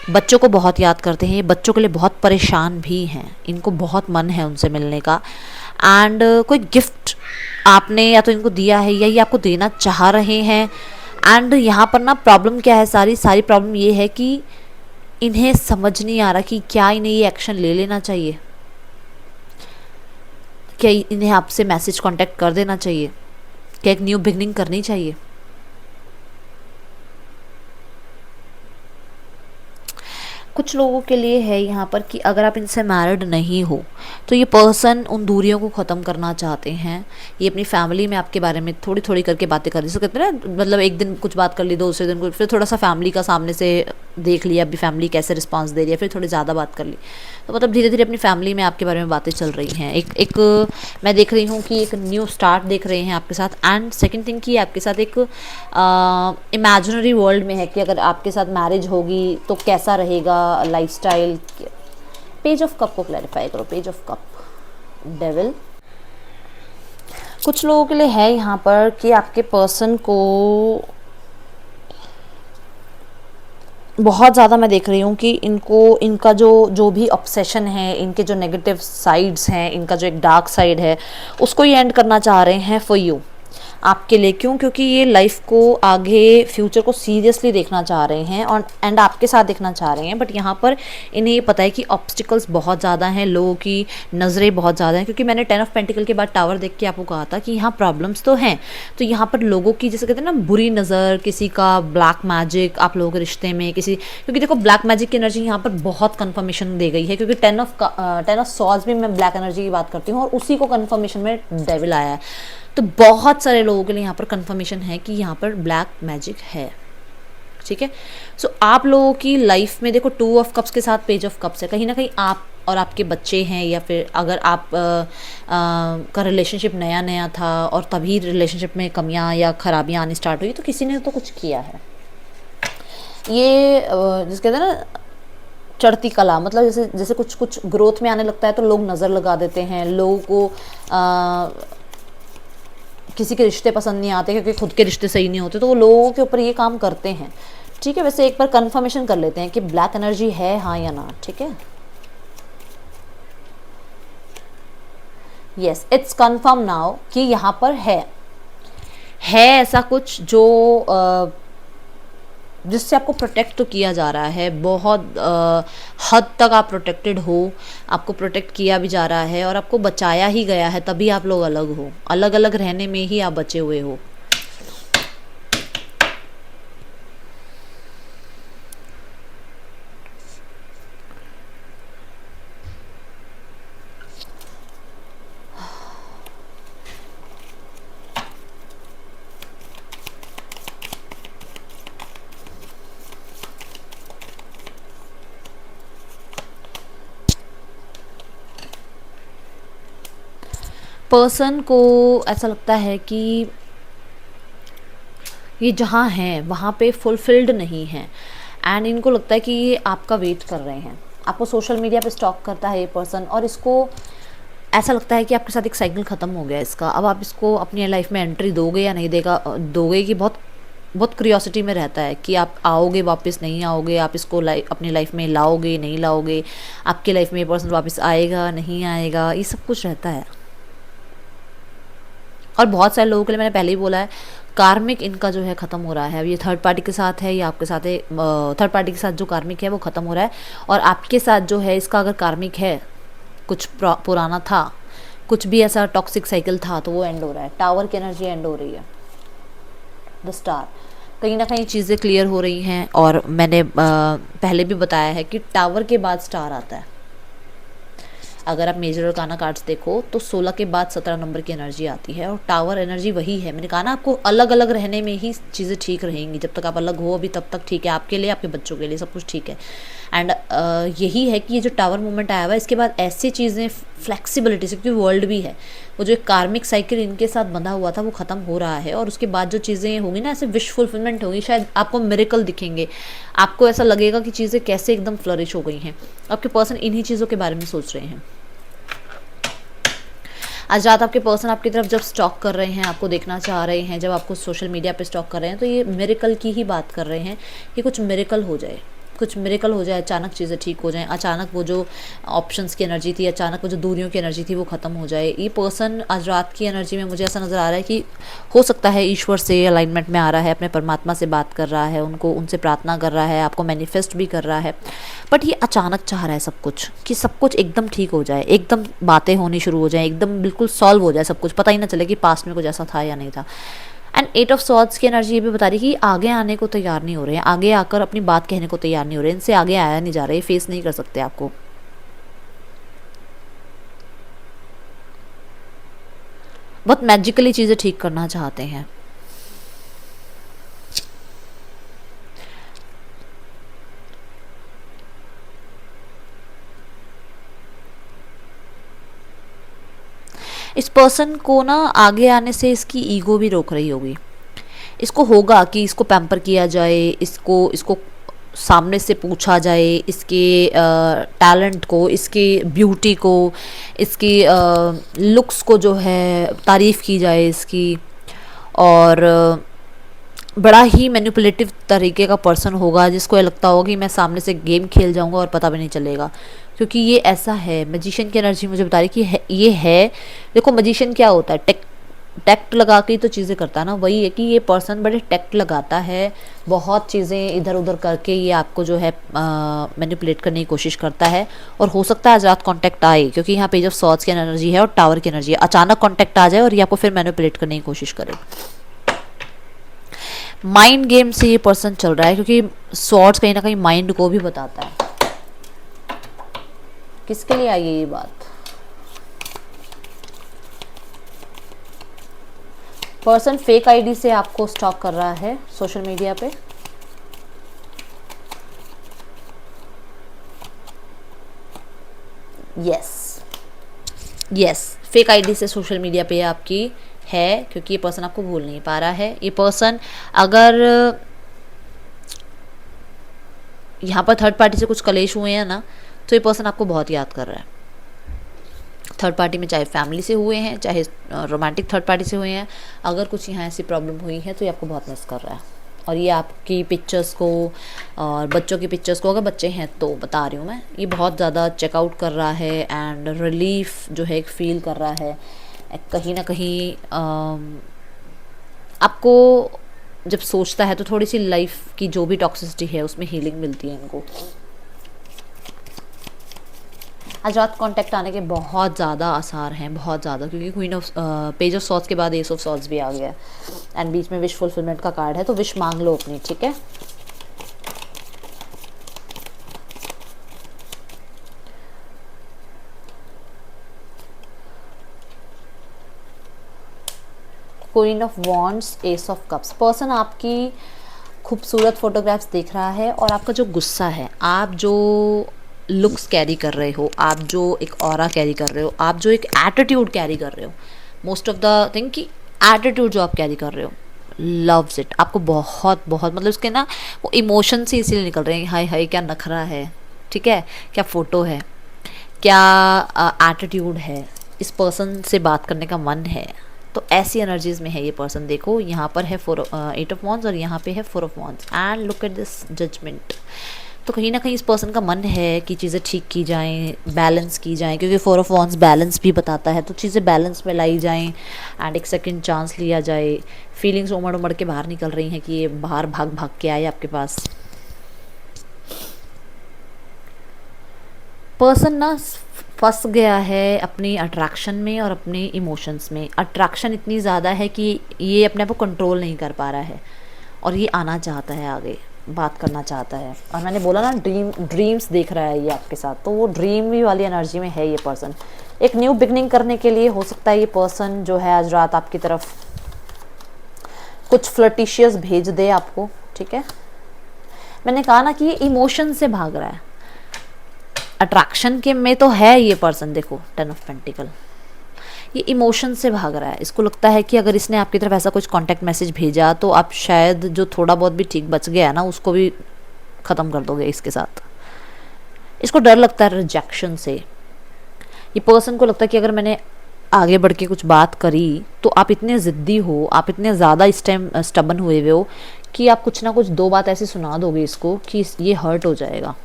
बच्चों को बहुत याद करते हैं, ये बच्चों के लिए बहुत परेशान भी हैं, इनको बहुत मन है उनसे मिलने का। एंड कोई गिफ्ट आपने या तो इनको दिया है या ये आपको देना चाह रहे हैं। एंड यहाँ पर ना प्रॉब्लम क्या है, सारी प्रॉब्लम ये है कि इन्हें समझ नहीं आ रहा कि क्या इन्हें ये एक्शन ले लेना चाहिए, क्या इन्हें आपसे मैसेज कांटेक्ट कर देना चाहिए, क्या एक न्यू बिगनिंग करनी चाहिए। कुछ लोगों के लिए है यहाँ पर कि अगर आप इनसे मैरिड नहीं हो तो ये पर्सन उन दूरियों को ख़त्म करना चाहते हैं। ये अपनी फैमिली में आपके बारे में थोड़ी थोड़ी करके बातें कर रही, जैसे कहते हैं ना, मतलब एक दिन कुछ बात कर ली, दूसरे दिन कुछ, फिर थोड़ा सा फैमिली का सामने से देख लिया अभी फैमिली कैसे रिस्पांस दे रही है, फिर थोड़ी ज़्यादा बात कर ली। तो मतलब धीरे धीरे अपनी फैमिली में आपके बारे में बातें चल रही हैं। एक मैं देख रही हूँ कि एक न्यू स्टार्ट देख रहे हैं आपके साथ। एंड सेकंड थिंग कि आपके साथ एक इमेजिनरी वर्ल्ड में है कि अगर आपके साथ मैरिज होगी तो कैसा रहेगा लाइफस्टाइल। पेज ऑफ कप को क्लैरिफाई करो, पेज ऑफ कप, डेविल। कुछ लोगों के लिए है यहाँ पर कि आपके पर्सन को बहुत ज़्यादा मैं देख रही हूँ कि इनका जो भी ऑब्सेशन है, इनके जो नेगेटिव साइड्स हैं, इनका जो एक डार्क साइड है, उसको ये एंड करना चाह रहे हैं फॉर यू, आपके लिए। क्यों? क्योंकि ये लाइफ को आगे, फ्यूचर को सीरियसली देखना चाह रहे हैं और एंड आपके साथ देखना चाह रहे हैं। बट यहाँ पर इन्हें ये पता है कि ऑब्स्टिकल्स बहुत ज़्यादा हैं, लोगों की नज़रें बहुत ज़्यादा हैं। क्योंकि मैंने 10 ऑफ पेंटिकल के बाद टावर देख के आपको कहा था कि यहाँ प्रॉब्लम्स तो हैं। तो यहाँ पर लोगों की, जैसे कहते हैं ना, बुरी नज़र, किसी का ब्लैक मैजिक आप लोगों के रिश्ते में, क्योंकि देखो ब्लैक मैजिक की एनर्जी यहाँ पर बहुत कन्फर्मेशन दे गई है। क्योंकि 10 ऑफ सॉर्ड्स भी मैं ब्लैक एनर्जी की बात करती हूँ और उसी को कन्फर्मेशन में डेविल आया है। तो बहुत सारे लोगों के लिए यहाँ पर कंफर्मेशन है कि यहाँ पर ब्लैक मैजिक है, ठीक है। सो आप लोगों की लाइफ में देखो 2 ऑफ कप्स के साथ पेज ऑफ कप्स है। कहीं ना कहीं आप और आपके बच्चे हैं, या फिर अगर आप का रिलेशनशिप नया नया था और तभी रिलेशनशिप में कमियां या खराबियां आनी स्टार्ट हुई, तो किसी ने तो कुछ किया है। ये जिस कहते हैं ना चढ़ती कला, मतलब जैसे कुछ ग्रोथ में आने लगता है तो लोग नज़र लगा देते हैं, लोगों को किसी के रिश्ते पसंद नहीं आते क्योंकि खुद के रिश्ते सही नहीं होते, तो वो लोगों के ऊपर ये काम करते हैं, ठीक है। वैसे एक बार कंफर्मेशन कर लेते हैं कि ब्लैक एनर्जी है, हाँ या ना, ठीक है। यस, इट्स कंफर्म नाउ कि यहाँ पर है ऐसा कुछ जो जिससे आपको प्रोटेक्ट तो किया जा रहा है, बहुत हद तक आप प्रोटेक्टेड हो, आपको प्रोटेक्ट किया भी जा रहा है और आपको बचाया ही गया है, तभी आप लोग अलग हो, अलग अलग रहने में ही आप बचे हुए हो। पर्सन को ऐसा लगता है कि ये जहाँ हैं वहाँ पे फुलफिल्ड नहीं हैं, एंड इनको लगता है कि ये आपका वेट कर रहे हैं। आपको सोशल मीडिया पे स्टॉक करता है ये पर्सन, और इसको ऐसा लगता है कि आपके साथ एक साइकिल ख़त्म हो गया इसका। अब आप इसको अपनी लाइफ में एंट्री दोगे या नहीं देगा दोगे, कि बहुत बहुत क्यूरियोसिटी में रहता है कि आप आओगे वापस नहीं आओगे, आप इसको अपनी लाइफ में लाओगे नहीं लाओगे, आपकी लाइफ में ये पर्सन वापस आएगा नहीं आएगा, ये सब कुछ रहता है। और बहुत सारे लोगों के लिए मैंने पहले ही बोला है, कार्मिक इनका जो है ख़त्म हो रहा है। अब ये थर्ड पार्टी के साथ है या आपके साथ है, थर्ड पार्टी के साथ जो कार्मिक है वो ख़त्म हो रहा है, और आपके साथ जो है इसका अगर कार्मिक है, कुछ पुराना था, कुछ भी ऐसा टॉक्सिक साइकिल था, तो वो एंड हो रहा है। टावर की एनर्जी एंड हो रही है, द स्टार। कहीं ना कहीं चीज़ें क्लियर हो रही हैं, और मैंने पहले भी बताया है कि टावर के बाद स्टार आता है। अगर आप मेजर अरकाना कार्ड्स देखो तो 16 के बाद 17 नंबर की एनर्जी आती है, और टावर एनर्जी वही है। मैंने कहा ना, आपको अलग अलग रहने में ही चीज़ें ठीक रहेंगी। जब तक आप अलग हो अभी तब तक ठीक है, आपके लिए आपके बच्चों के लिए सब कुछ ठीक है। एंड यही है कि ये जो टावर मूवमेंट आया हुआ है, इसके बाद ऐसी चीज़ें फ्लेक्सिबिलिटी से, क्योंकि वर्ल्ड भी है, वो जो एक कार्मिक साइकिल इनके साथ बंधा हुआ था वो ख़त्म हो रहा है। और उसके बाद जो चीज़ें होंगी ना, ऐसे विश फुलफिलमेंट होंगी, शायद आपको मिरेकल दिखेंगे, आपको ऐसा लगेगा कि चीज़ें कैसे एकदम फ्लरिश हो गई हैं। आपके पर्सन इन्हीं चीज़ों के बारे में सोच रहे हैं। आज रात आपके पर्सन आपकी तरफ जब स्टॉक कर रहे हैं, आपको देखना चाह रहे हैं, जब आपको सोशल मीडिया पे स्टॉक कर रहे हैं, तो ये मिरेकल की ही बात कर रहे हैं कि कुछ मिरेकल हो जाए, कुछ मिरेकल हो जाए, अचानक चीज़ें ठीक हो जाएं, अचानक वो जो ऑप्शंस की एनर्जी थी, अचानक वो जो दूरियों की एनर्जी थी वो ख़त्म हो जाए। ये पर्सन आज रात की एनर्जी में मुझे ऐसा नज़र आ रहा है कि हो सकता है ईश्वर से अलाइनमेंट में आ रहा है, अपने परमात्मा से बात कर रहा है, उनसे प्रार्थना कर रहा है, आपको मैनिफेस्ट भी कर रहा है। बट ये अचानक चाह रहा है सब कुछ, कि सब कुछ एकदम ठीक हो जाए, एकदम बातें होनी शुरू हो जाए, एकदम बिल्कुल सॉल्व हो जाए सब कुछ, पता ही ना चले कि पास्ट में कुछ ऐसा था या नहीं था। एंड 8 ऑफ सॉर्ड्स की एनर्जी ये भी बता रही है कि आगे आने को तैयार नहीं हो रहे हैं, आगे आकर अपनी बात कहने को तैयार नहीं हो रहे, इनसे आगे आया नहीं जा रहा है, फेस नहीं कर सकते आपको। बहुत मैजिकली चीज़ें ठीक करना चाहते हैं। इस पर्सन को ना आगे आने से इसकी ईगो भी रोक रही होगी। इसको होगा कि इसको पैम्पर किया जाए, इसको इसको सामने से पूछा जाए, इसके टैलेंट को, इसके ब्यूटी को, इसकी लुक्स को जो है तारीफ़ की जाए इसकी। और बड़ा ही मैनिपुलेटिव तरीके का पर्सन होगा, जिसको ये लगता होगा कि मैं सामने से गेम खेल जाऊंगा और पता भी नहीं चलेगा, क्योंकि ये ऐसा है। मैजिशियन की एनर्जी मुझे बता रही कि ये है। देखो मैजिशियन क्या होता है, टैक्ट लगा के तो चीज़ें करता है ना, वही है कि ये पर्सन बड़े टैक्ट लगाता है, बहुत चीज़ें इधर उधर करके ये आपको जो है मैनिपुलेट करने की कोशिश करता है। और हो सकता है आज रात कॉन्टैक्ट आए, क्योंकि यहाँ पेज ऑफ सॉर्ड्स की एनर्जी है और टावर की एनर्जी है, अचानक कॉन्टैक्ट आ जाए और ये आपको फिर मैनिपुलेट करने की कोशिश करे। माइंड गेम से ये पर्सन चल रहा है, क्योंकि सॉर्ड्स कहीं ना कहीं माइंड को भी बताता है। किसके लिए आई है ये बात? पर्सन फेक आईडी से आपको स्टॉक कर रहा है सोशल मीडिया पे। यस फेक आईडी से सोशल मीडिया पे आपकी है, क्योंकि ये पर्सन आपको भूल नहीं पा रहा है। ये पर्सन अगर यहाँ पर थर्ड पार्टी से कुछ कलेश हुए हैं ना, तो ये पर्सन आपको बहुत याद कर रहा है। थर्ड पार्टी में चाहे फैमिली से हुए हैं, चाहे रोमांटिक थर्ड पार्टी से हुए हैं, अगर कुछ यहाँ ऐसी प्रॉब्लम हुई है तो ये आपको बहुत मिस कर रहा है। और ये आपकी पिक्चर्स को और बच्चों की पिक्चर्स को, अगर बच्चे हैं तो बता रही हूँ मैं, ये बहुत ज़्यादा चेकआउट कर रहा है एंड रिलीफ जो है एक फील कर रहा है। कहीं ना कहीं आपको जब सोचता है तो थोड़ी सी लाइफ की जो भी टॉक्सिसिटी है उसमें हीलिंग मिलती है इनको। आज रात कांटेक्ट आने के बहुत ज़्यादा आसार हैं, बहुत ज़्यादा, क्योंकि queen of page of swords के बाद एस ऑफ सॉर्ड्स भी आ गया एंड बीच में विश फुलफिलमेंट का कार्ड है, तो विश मांग लो अपनी, ठीक है। Queen of wands, S of cups. Person आपकी खूबसूरत फोटोग्राफ्स देख रहा है और आपका जो गुस्सा है, आप जो लुक्स कैरी कर रहे हो, आप जो एक ऑरा कैरी कर रहे हो, आप जो एक एटीट्यूड कैरी कर रहे हो, मोस्ट ऑफ द थिंग कि एटीट्यूड जो आप कैरी कर रहे हो, लव्स इट, आपको बहुत बहुत मतलब उसके ना वो इमोशन से इसीलिए निकल रहे हैं, हाय हाय क्या नखरा है, ठीक है, क्या फ़ोटो है, क्या एटीट्यूड है, इस पर्सन से बात करने का मन है। तो ऐसी एनर्जीज में है ये पर्सन। देखो यहाँ पर है 8 ऑफ wands और यहाँ पे है 4 of wands and look at this judgement. तो कहीं ना कहीं इस पर्सन का मन है कि चीज़ें ठीक की जाएं, बैलेंस की जाएं, क्योंकि 4 ऑफ wands बैलेंस भी बताता है। तो चीज़ें बैलेंस में लाई जाएं एंड एक सेकंड चांस लिया जाए। फीलिंग्स उमड़ उमड़ के बाहर निकल रही हैं कि ये बाहर भाग भाग के आए आपके पास। पर्सन ना फंस गया है अपनी अट्रैक्शन में और अपने इमोशंस में। अट्रैक्शन इतनी ज़्यादा है कि ये अपने आप को कंट्रोल नहीं कर पा रहा है और ये आना चाहता है आगे, बात करना चाहता है। और मैंने बोला ना ड्रीम्स देख रहा है ये आपके साथ, तो वो ड्रीम वाली एनर्जी में है ये पर्सन। एक न्यू बिगनिंग करने के लिए हो सकता है ये पर्सन जो है आज रात आपकी तरफ कुछ फ्लर्टिशियस भेज दे आपको, ठीक है। मैंने कहा ना कि ये इमोशन से भाग रहा है, अट्रैक्शन के में तो है ये पर्सन। देखो 10 ऑफ पेंटिकल, ये इमोशन से भाग रहा है। इसको लगता है कि अगर इसने आपकी तरफ ऐसा कुछ कांटेक्ट मैसेज भेजा तो आप शायद जो थोड़ा बहुत भी ठीक बच गया ना उसको भी ख़त्म कर दोगे इसके साथ। इसको डर लगता है रिजेक्शन से। ये पर्सन को लगता है कि अगर मैंने आगे बढ़ के कुछ बात करी तो आप इतने ज़िद्दी हो, आप इतने ज़्यादा इस टाइम स्टबन हुए हुए हो कि आप कुछ ना कुछ दो बात ऐसी सुना दोगे इसको कि ये हर्ट हो जाएगा।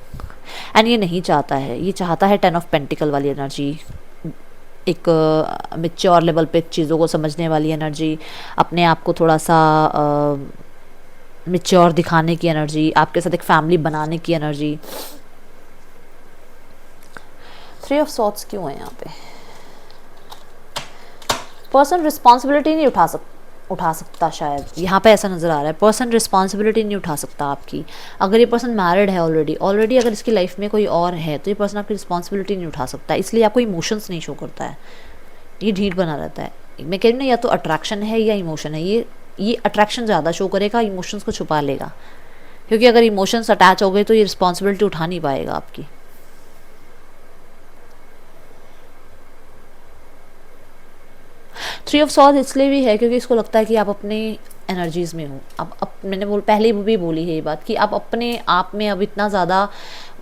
एंड ये नहीं चाहता है, ये चाहता है 10 ऑफ पेंटिकल वाली एनर्जी, एक मैच्योर लेवल पे चीज़ों को समझने वाली एनर्जी, अपने आप को थोड़ा सा मैच्योर दिखाने की एनर्जी, आपके साथ एक फैमिली बनाने की एनर्जी। 3 ऑफ सॉर्ड्स क्यों है यहाँ पे? पर्सन रिस्पॉन्सिबिलिटी नहीं उठा सकता शायद, यहाँ पे ऐसा नज़र आ रहा है। पर्सन रिस्पॉन्सिबिलिटी नहीं उठा सकता आपकी। अगर ये पर्सन मैरिड है ऑलरेडी अगर इसकी लाइफ में कोई और है तो ये पर्सन आपकी रिस्पॉन्सिबिलिटी नहीं उठा सकता, इसलिए आपको इमोशंस नहीं शो करता है, ये ढीठ बना रहता है। मैं कह रही हूँ ना, या तो अट्रैक्शन है या इमोशन है। ये अट्रैक्शन ज़्यादा शो करेगा, इमोशंस को छुपा लेगा, क्योंकि अगर इमोशंस अटैच हो गए तो ये रिस्पॉन्सिबिलिटी उठा नहीं पाएगा आपकी। थ्री ऑफ सॉर्ड्स इसलिए भी है क्योंकि इसको लगता है कि आप अपने एनर्जीज़ में हो। अब मैंने पहले भी बोली है ये बात कि आप अपने आप में अब इतना ज़्यादा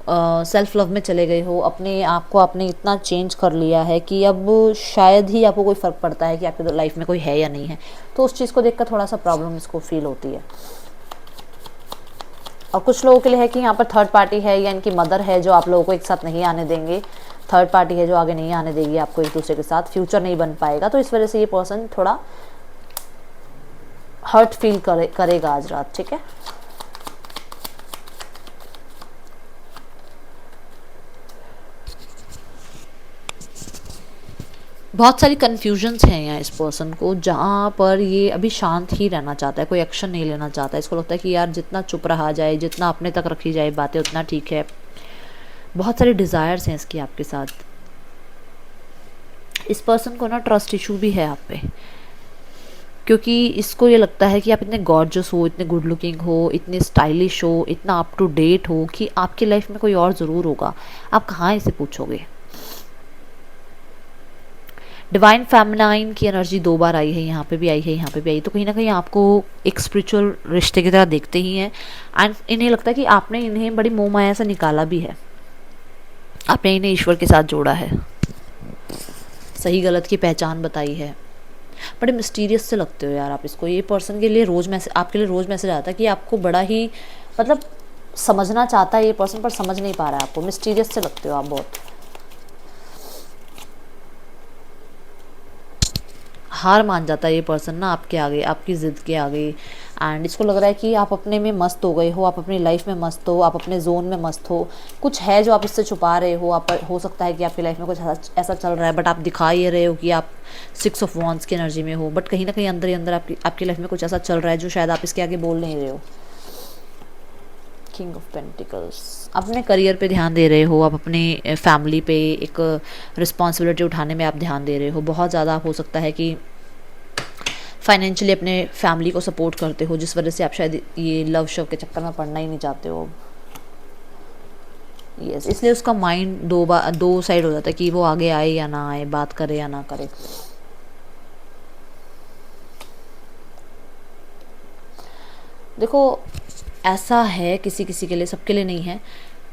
सेल्फ लव में चले गए हो, अपने आप को आपने इतना चेंज कर लिया है कि अब शायद ही आपको कोई फ़र्क पड़ता है कि आपके लाइफ में कोई है या नहीं है। तो उस चीज़ को देखकर थोड़ा सा प्रॉब्लम इसको फील होती है। और कुछ लोगों के लिए है कि यहाँ पर थर्ड पार्टी है या इनकी मदर है जो आप लोगों को एक साथ नहीं आने देंगे। थर्ड पार्टी है जो आगे नहीं आने देगी आपको एक दूसरे के साथ, फ्यूचर नहीं बन पाएगा। तो इस वजह से ये पर्सन थोड़ा हर्ट फील करेगा आज रात, ठीक है। बहुत सारी कन्फ्यूजन्स हैं यहाँ इस पर्सन को, जहाँ पर ये अभी शांत ही रहना चाहता है, कोई एक्शन नहीं लेना चाहता है। इसको लगता है कि यार जितना चुप रहा जाए, जितना अपने तक रखी जाए बातें, उतना ठीक है। बहुत सारे डिज़ायर्स हैं इसकी आपके साथ। इस पर्सन को ना ट्रस्ट इशू भी है आप पे, क्योंकि इसको ये लगता है कि आप इतने गॉर्जस हो, इतने गुड लुकिंग हो, इतने स्टाइलिश हो, इतना अप टू डेट हो कि आपकी लाइफ में कोई और ज़रूर होगा। आप कहाँ इसे पूछोगे। डिवाइन फेमिनाइन की एनर्जी 2 बार आई है, यहाँ पे भी आई है, यहाँ पे भी आई। तो कहीं ना कहीं आपको एक स्पिरिचुअल रिश्ते की तरह देखते ही हैं। एंड इन्हें लगता है कि आपने इन्हें बड़ी मोह माया से निकाला भी है, आपने इन्हें ईश्वर के साथ जोड़ा है, सही गलत की पहचान बताई है। बड़े मिस्टीरियस से लगते हो यार आप इसको। ये पर्सन के लिए आपके लिए रोज़ मैसेज आता है कि आपको बड़ा ही मतलब समझना चाहता है ये पर्सन, पर समझ नहीं पा रहा है आपको। मिस्टीरियस से लगते हो आप बहुत। हार मान जाता है ये पर्सन ना आपके आगे, आपकी ज़िद के आगे। एंड इसको लग रहा है कि आप अपने में मस्त हो गए हो, आप अपनी लाइफ में मस्त हो, आप अपने जोन में मस्त हो। कुछ है जो आप इससे छुपा रहे हो। आप हो सकता है कि आपकी लाइफ में कुछ ऐसा चल रहा है, बट आप दिखा ये रहे हो कि आप 6 ऑफ wands की एनर्जी में हो, बट कहीं ना कहीं अंदर ही अंदर आपकी लाइफ में कुछ ऐसा चल रहा है जो शायद आप इसके आगे बोल नहीं रहे हो। किंग ऑफ पेंटिकल्स, अपने करियर पे ध्यान दे रहे हो, आप अपने फैमिली पे एक रिस्पॉन्सिबिलिटी उठाने में आप ध्यान दे रहे हो बहुत ज़्यादा। आप हो सकता है कि फाइनेंशियली अपने फैमिली को सपोर्ट करते हो, जिस वजह से आप शायद ये लव शव के चक्कर में पड़ना ही नहीं चाहते हो। यस, इसलिए उसका माइंड दो साइड हो जाता है कि वो आगे आए या ना आए, बात करे या ना करे। देखो ऐसा है किसी किसी के लिए, सबके लिए नहीं है,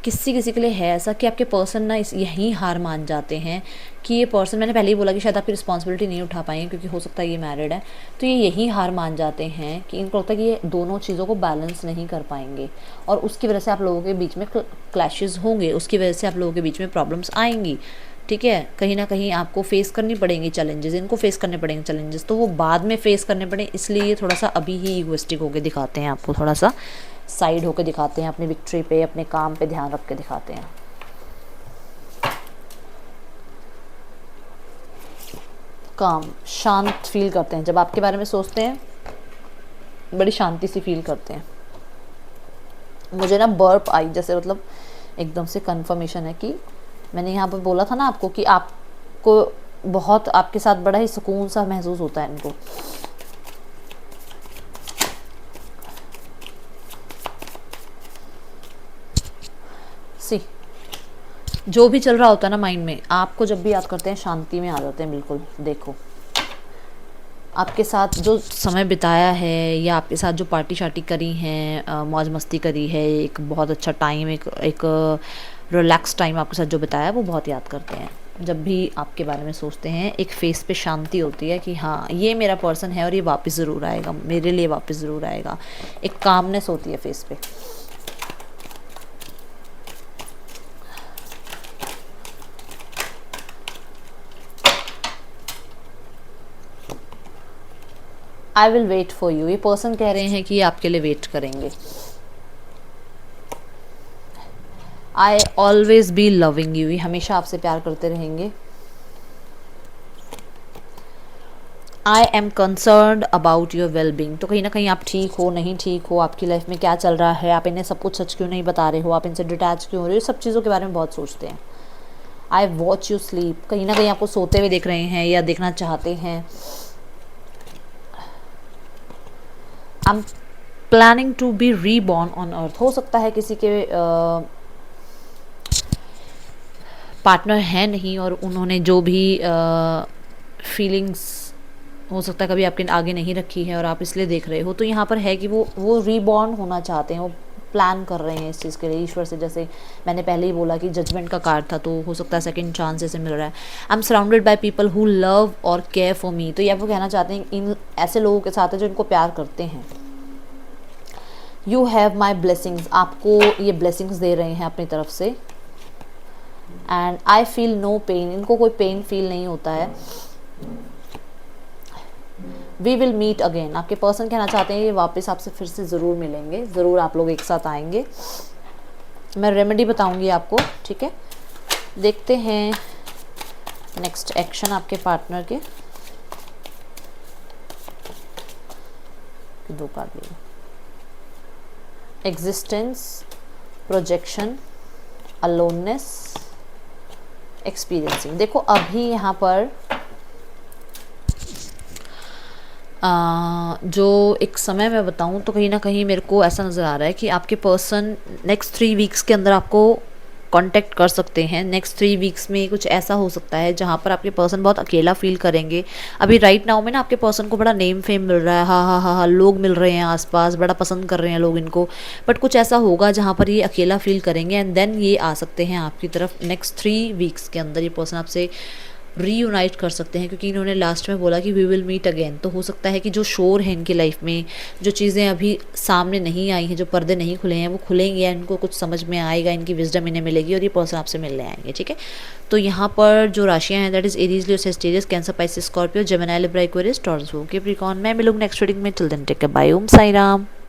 किसी किसी के लिए है ऐसा कि आपके पर्सन ना इस यहीं हार मान जाते हैं कि ये पर्सन, मैंने पहले ही बोला कि शायद आपकी रिस्पॉन्सिबिलिटी नहीं उठा पाएंगे क्योंकि हो सकता है ये मैरिड है, तो ये यहीं हार मान जाते हैं कि इनको लगता है कि ये दोनों चीज़ों को बैलेंस नहीं कर पाएंगे और उसकी वजह से आप लोगों के बीच में क्लैशेस होंगे, उसकी वजह से आप लोगों के बीच में प्रॉब्लम्स आएंगी। ठीक है, कहीं ना कहीं आपको फेस करनी पड़ेंगी चैलेंजेस, इनको फेस करने पड़ेंगे चैलेंजेस, तो वो बाद में फेस करने पड़े, इसलिए ये थोड़ा सा अभी ही इगोइस्टिक होकर दिखाते हैं आपको, थोड़ा सा साइड होकर दिखाते हैं, अपनी विक्ट्री पे, अपने काम पे ध्यान रख के दिखाते हैं। काम, शांत फील करते हैं जब आपके बारे में सोचते हैं, बड़ी शांति सी फील करते हैं। मुझे ना बर्प आई जैसे, मतलब एकदम से कंफर्मेशन है कि मैंने यहाँ पर बोला था ना आपको कि आपको बहुत, आपके साथ बड़ा ही सुकून सा महसूस होता है इनको। सी जो भी चल रहा होता है ना माइंड में, आपको जब भी याद करते हैं शांति में आ जाते हैं बिल्कुल। देखो आपके साथ जो समय बिताया है या आपके साथ जो पार्टी शार्टी करी है, मौज मस्ती करी है, एक बहुत अच्छा टाइम, एक रिलैक्स टाइम आपके साथ जो बिताया है, वो बहुत याद करते हैं। जब भी आपके बारे में सोचते हैं एक फेस पे शांति होती है कि हाँ ये मेरा पर्सन है और ये वापस ज़रूर आएगा, मेरे लिए वापस ज़रूर आएगा, एक कामनेस होती है फेस पे। I will wait for you, ये पर्सन कह रहे हैं कि ये आपके लिए वेट करेंगे। I always be loving you, ये हमेशा आपसे प्यार करते रहेंगे। I am concerned about your wellbeing, तो कहीं ना कहीं आप ठीक हो नहीं ठीक हो, आपकी लाइफ में क्या चल रहा है, आप इन्हें सब कुछ सच क्यों नहीं बता रहे हो, आप इनसे डिटैच क्यों हो रहे हो, सब चीज़ों के बारे में बहुत सोचते हैं। आई वॉच यू स्लीप, कहीं ना कहीं आपको सोते हुए देख रहे हैं या देखना चाहते हैं। I am planning to be reborn on earth, हो सकता है किसी के पार्टनर है नहीं और उन्होंने जो भी फीलिंग्स हो सकता है कभी आपके आगे नहीं रखी है और आप इसलिए देख रहे हो, तो यहाँ पर है कि वो रीबॉर्न होना चाहते हैं, वो प्लान कर रहे हैं इस चीज़ के लिए ईश्वर से। जैसे मैंने पहले ही बोला कि जजमेंट का कार्ड था, तो हो सकता है सेकंड चांस जैसे मिल रहा है। I am surrounded by people who love और केयर फॉर मी, तो ये वो कहना चाहते हैं इन ऐसे लोगों के साथ है जो इनको प्यार करते हैं। यू हैव माई ब्लेसिंग्स, आपको ये ब्लेसिंग्स दे रहे हैं अपनी तरफ से। And I feel no pain, इनको कोई पेन फील नहीं होता है। वी विल मीट अगेन, आपके पर्सन कहना चाहते हैं ये वापस आपसे फिर से ज़रूर मिलेंगे, ज़रूर आप लोग एक साथ आएंगे। मैं रेमेडी बताऊंगी आपको, ठीक है। देखते हैं नेक्स्ट एक्शन आपके पार्टनर के। दो कार्ड लिए, एग्जिस्टेंस, प्रोजेक्शन, अलोननेस, एक्सपीरियंसिंग। देखो अभी यहाँ पर जो एक समय मैं बताऊँ तो कहीं ना कहीं मेरे को ऐसा नज़र आ रहा है कि आपके पर्सन नेक्स्ट 3 वीक्स के अंदर आपको कांटेक्ट कर सकते हैं। नेक्स्ट 3 वीक्स में कुछ ऐसा हो सकता है जहाँ पर आपके पर्सन बहुत अकेला फील करेंगे। अभी राइट नाउ में ना आपके पर्सन को बड़ा नेम फेम मिल रहा है, हाँ, लोग मिल रहे हैं आसपास, बड़ा पसंद कर रहे हैं लोग इनको, बट कुछ ऐसा होगा जहाँ पर ये अकेला फील करेंगे एंड देन ये आ सकते हैं आपकी तरफ। नेक्स्ट 3 वीक्स के अंदर ये पर्सन आपसे रीयूनाइट कर सकते हैं, क्योंकि इन्होंने लास्ट में बोला कि वी विल मीट अगेन। तो हो सकता है कि जो शोर है इनकी लाइफ में, जो चीज़ें अभी सामने नहीं आई हैं, जो पर्दे नहीं खुले हैं, वो खुलेंगे या इनको कुछ समझ में आएगा, इनकी विजडम इन्हें मिलेगी और ये पर्सन आपसे मिलने आएंगे, ठीक है। तो यहाँ पर जो राशियाँ हैं that is Aries, Leo, Sagittarius, Cancer, Pisces, Scorpio, Gemini, Libra, Aquarius, Taurus, Capricorn. मैं मिलूंगी नेक्स्ट रीडिंग में। Till then take care, bye, Om Sai Ram.